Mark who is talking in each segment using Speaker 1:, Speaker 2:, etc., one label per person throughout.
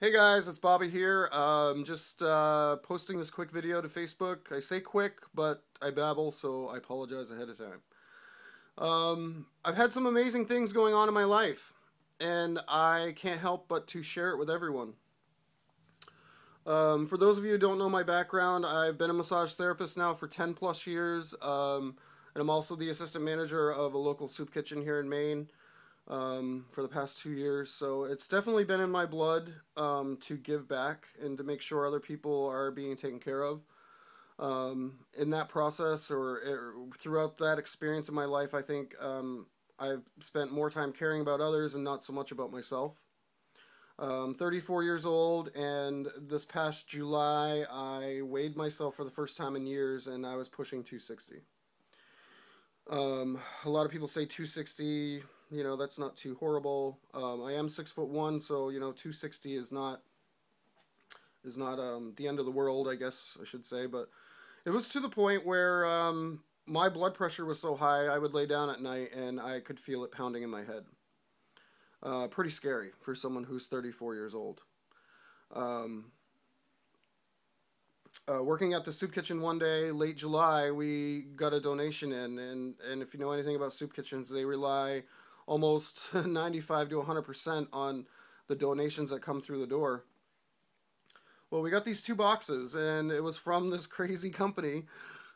Speaker 1: Hey guys, it's Bobby here. Just posting this quick video to Facebook. I say quick, but I babble, so I apologize ahead of time. I've had some amazing things going on in my life, and I can't help but to share it with everyone. For those of you who don't know my background, I've been a massage therapist now for 10 plus years, and I'm also the assistant manager of a local soup kitchen here in Maine for the past 2 years. So it's definitely been in my blood to give back and to make sure other people are being taken care of. In that process or throughout that experience in my life, I think I've spent more time caring about others and not so much about myself. 34 years old, and this past July, I weighed myself for the first time in years, and I was pushing 260. A lot of people say 260, that's not too horrible. I am 6'1", so 260 is not the end of the world, I guess I should say. But it was to the point where my blood pressure was so high, I would lay down at night and I could feel it pounding in my head. Pretty scary for someone who's 34 years old. Working at the soup kitchen one day, late July, we got a donation in, and if you know anything about soup kitchens, they rely almost 95 to 100% on the donations that come through the door. Well, we got these two boxes, and it was from this crazy company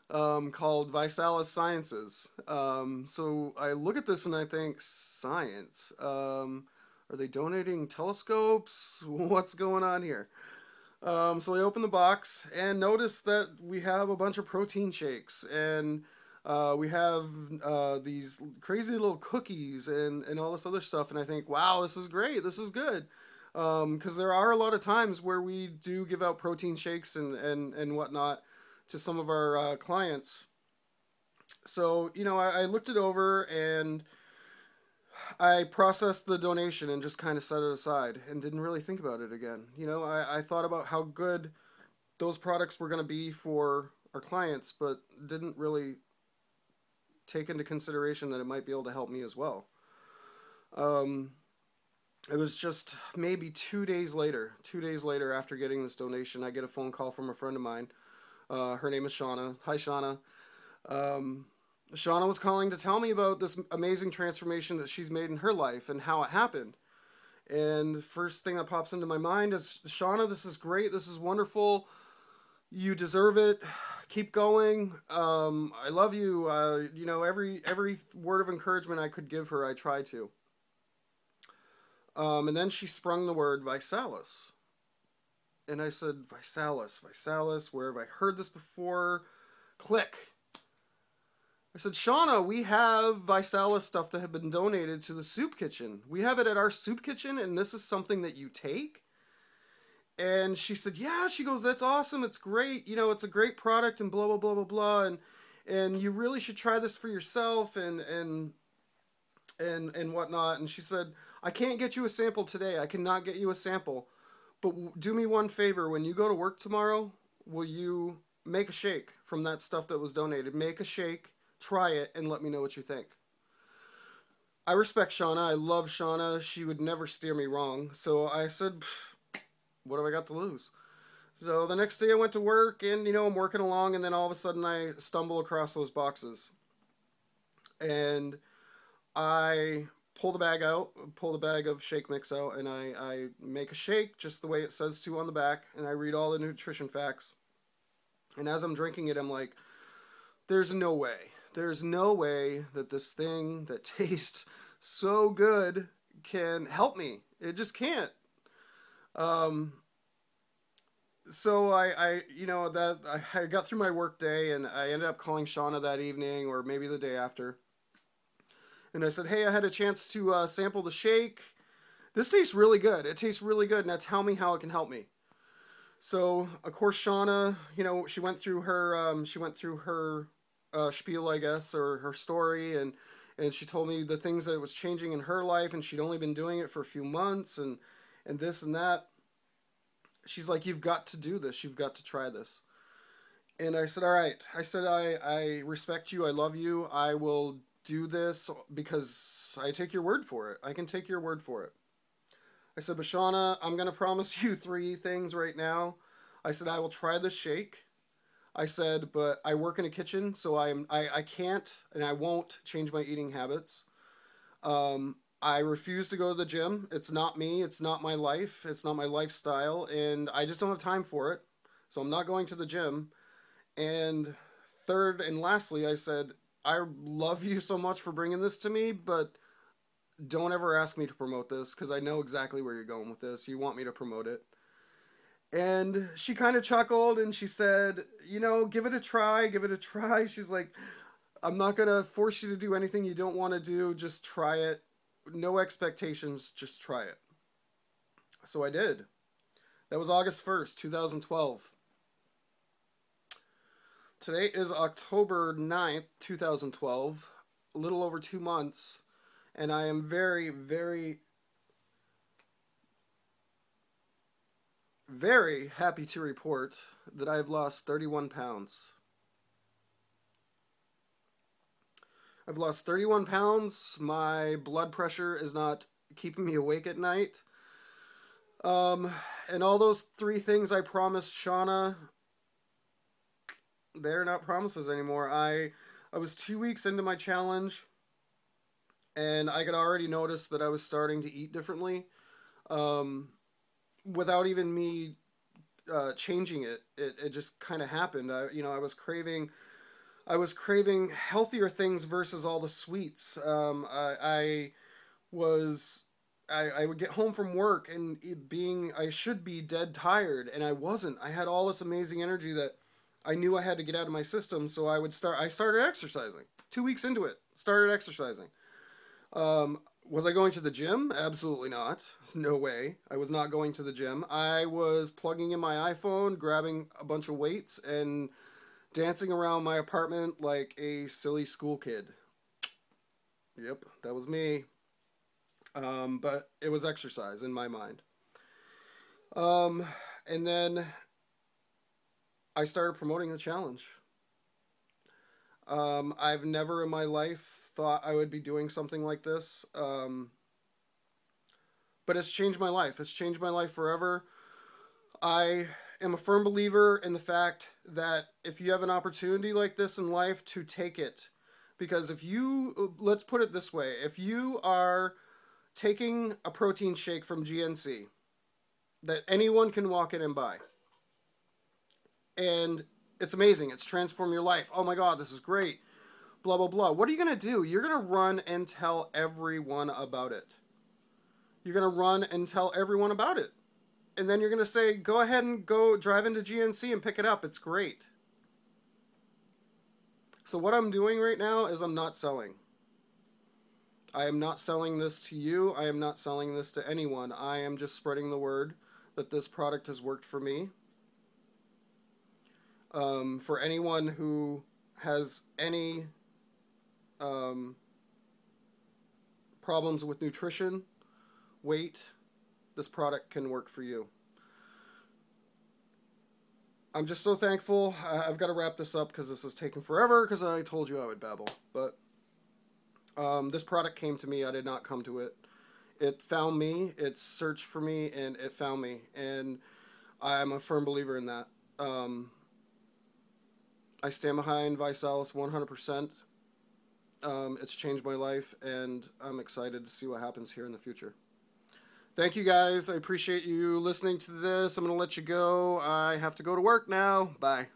Speaker 1: called Visalus Sciences. So I look at this and I think, science? Are they donating telescopes? What's going on here? So I opened the box and noticed that we have a bunch of protein shakes, and we have these crazy little cookies and all this other stuff. And I think, wow, this is great. This is good. Because there are a lot of times where we do give out protein shakes and whatnot to some of our clients. So, I looked it over and I processed the donation and just kind of set it aside and didn't really think about it again. I thought about how good those products were going to be for our clients, but didn't really take into consideration that it might be able to help me as well. It was just maybe 2 days later after getting this donation, I get a phone call from a friend of mine. Her name is Shauna. Hi, Shauna. Shauna was calling to tell me about this amazing transformation that she's made in her life and how it happened. And the first thing that pops into my mind is, Shauna, this is great. This is wonderful. You deserve it. Keep going. I love you. Every word of encouragement I could give her, I tried to. And then she sprung the word Visalus. And I said, Visalus, where have I heard this before? Click. I said, Shauna, we have Visalus stuff that have been donated to the soup kitchen. We have it at our soup kitchen, and this is something that you take? And she said, yeah. She goes, that's awesome. It's great. It's a great product and blah, blah, blah, blah, blah. And you really should try this for yourself and whatnot. And she said, I can't get you a sample today. I cannot get you a sample. But do me one favor. When you go to work tomorrow, will you make a shake from that stuff that was donated? Make a shake, try it, and let me know what you think. I respect Shauna. I love Shauna. She would never steer me wrong. So I said, what have I got to lose? So the next day I went to work, and, I'm working along, and then all of a sudden I stumble across those boxes. And I pull the bag of shake mix out, and I make a shake just the way it says to on the back, and I read all the nutrition facts. And as I'm drinking it, I'm like, there's no way that this thing that tastes so good can help me. It just can't. So I got through my work day, and I ended up calling Shauna that evening, or maybe the day after. And I said, hey, I had a chance to sample the shake. This tastes really good. It tastes really good. Now tell me how it can help me. So, of course, Shauna, she went through her spiel, I guess, or her story, and she told me the things that was changing in her life, and she'd only been doing it for a few months, and this and that. She's like, you've got to do this. You've got to try this. And I said, all right. I said, I respect you. I love you. I will do this because I take your word for it. I can take your word for it. I said, Bashana, I'm going to promise you three things right now. I said, I will try this shake. I said, but I work in a kitchen, so I can't and I won't change my eating habits. I refuse to go to the gym. It's not me. It's not my life. It's not my lifestyle, and I just don't have time for it. So I'm not going to the gym. And third and lastly, I said, I love you so much for bringing this to me, but don't ever ask me to promote this because I know exactly where you're going with this. You want me to promote it. And she kind of chuckled and she said, give it a try, give it a try. She's like, I'm not going to force you to do anything you don't want to do. Just try it. No expectations, just try it. So I did. That was August 1st, 2012. Today is October 9th, 2012. A little over 2 months. And I am very, very, very happy to report that I have lost 31 pounds. I've lost 31 pounds. My blood pressure is not keeping me awake at night. And all those three things I promised Shauna, they're not promises anymore. I was 2 weeks into my challenge, and I could already notice that I was starting to eat differently. Without even me changing it. It just kind of happened. I was craving healthier things versus all the sweets. I would get home from work and I should be dead tired, and I wasn't. I had all this amazing energy that I knew I had to get out of my system, so I started exercising. 2 weeks into it, started exercising. Was I going to the gym? Absolutely not. There's no way. I was not going to the gym. I was plugging in my iPhone, grabbing a bunch of weights, and dancing around my apartment like a silly school kid. Yep, that was me. But it was exercise in my mind. And then I started promoting the challenge. I've never in my life thought I would be doing something like this. But it's changed my life. It's changed my life forever. I am a firm believer in the fact that if you have an opportunity like this in life, to take it. Because let's put it this way, if you are taking a protein shake from GNC that anyone can walk in and buy, and it's amazing, it's transformed your life, oh my God, this is great, blah, blah, blah. What are you going to do? You're going to run and tell everyone about it. You're going to run and tell everyone about it. And then you're going to say, go ahead and go drive into GNC and pick it up. It's great. So what I'm doing right now is I'm not selling. I am not selling this to you. I am not selling this to anyone. I am just spreading the word that this product has worked for me. For anyone who has any problems with nutrition, weight, this product can work for you. I'm just so thankful. I've got to wrap this up because this is taking forever because I told you I would babble. But this product came to me. I did not come to it. It found me. It searched for me, and it found me. And I'm a firm believer in that. I stand behind Visalus 100%. It's changed my life, and I'm excited to see what happens here in the future. Thank you, guys. I appreciate you listening to this. I'm going to let you go. I have to go to work now. Bye.